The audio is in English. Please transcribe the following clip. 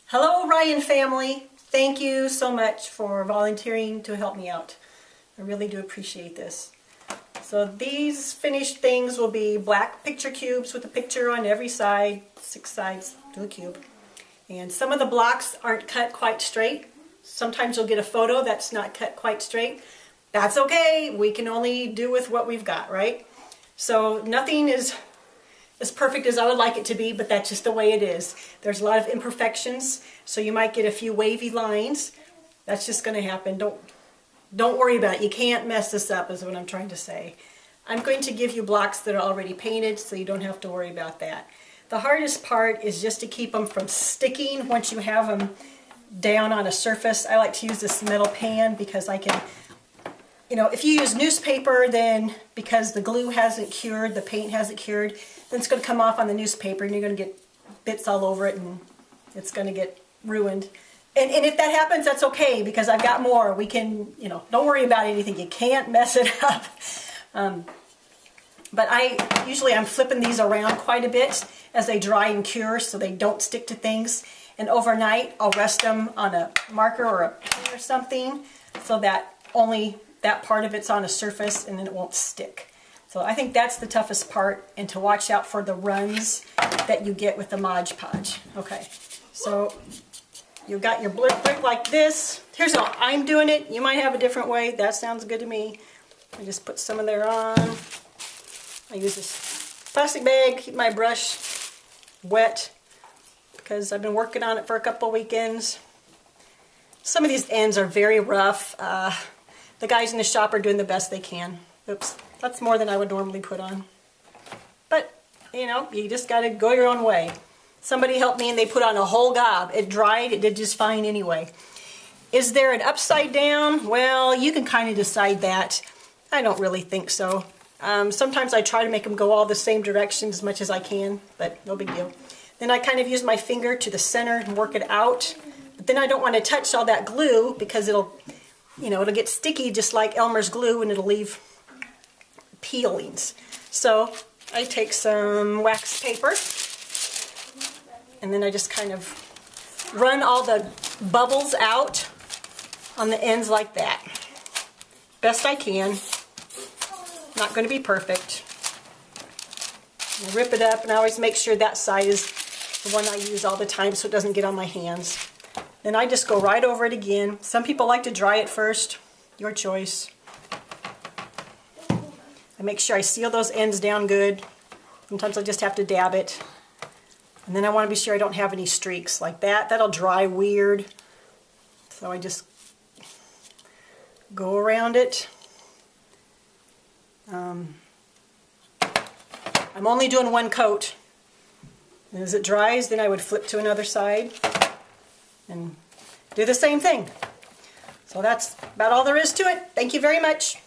Hello Ryan family, thank you so much for volunteering to help me out. I really do appreciate this. So these finished things will be black picture cubes with a picture on every side, 6 sides to the cube. And some of the blocks aren't cut quite straight. Sometimes you'll get a photo that's not cut quite straight. That's okay, we can only do with what we've got, right? So nothing is as perfect as I would like it to be, but that's just the way it is. There's a lot of imperfections, so you might get a few wavy lines. That's just going to happen. Don't worry about it. You can't mess this up is what I'm trying to say. I'm going to give you blocks that are already painted, so you don't have to worry about that. The hardest part is just to keep them from sticking once you have them down on a surface. I like to use this metal pan because I can, if you use newspaper, then because the glue hasn't cured, the paint hasn't cured, then it's going to come off on the newspaper and you're going to get bits all over it and it's going to get ruined. And if that happens, that's okay because I've got more. We can, don't worry about anything. You can't mess it up. But I'm flipping these around quite a bit as they dry and cure so they don't stick to things. And overnight, I'll rest them on a marker or a pen or something so that only that part of it's on a surface and then it won't stick. So I think that's the toughest part, and to watch out for the runs that you get with the Mod Podge. Okay, so you've got your brick like this. Here's how I'm doing it. You might have a different way. That sounds good to me. I just put some of there on. I use this plastic bag, keep my brush wet because I've been working on it for a couple weekends. Some of these ends are very rough. The guys in the shop are doing the best they can. Oops, that's more than I would normally put on. But, you just got to go your own way. Somebody helped me and they put on a whole gob. It dried, it did just fine anyway. Is there an upside down? Well, you can kind of decide that. I don't really think so. Sometimes I try to make them go all the same direction as much as I can, but no big deal. Then I kind of use my finger to the center and work it out. But then I don't want to touch all that glue because it'll get sticky just like Elmer's glue and it'll leave peelings. So I take some wax paper and then I just kind of run all the bubbles out on the ends like that. Best I can. Not going to be perfect. I rip it up and I always make sure that side is the one I use all the time so it doesn't get on my hands. Then I just go right over it again. Some people like to dry it first. Your choice. I make sure I seal those ends down good. Sometimes I just have to dab it. And then I want to be sure I don't have any streaks like that. That'll dry weird. So I just go around it. I'm only doing one coat. And as it dries, then I would flip to another side and do the same thing. So that's about all there is to it. Thank you very much.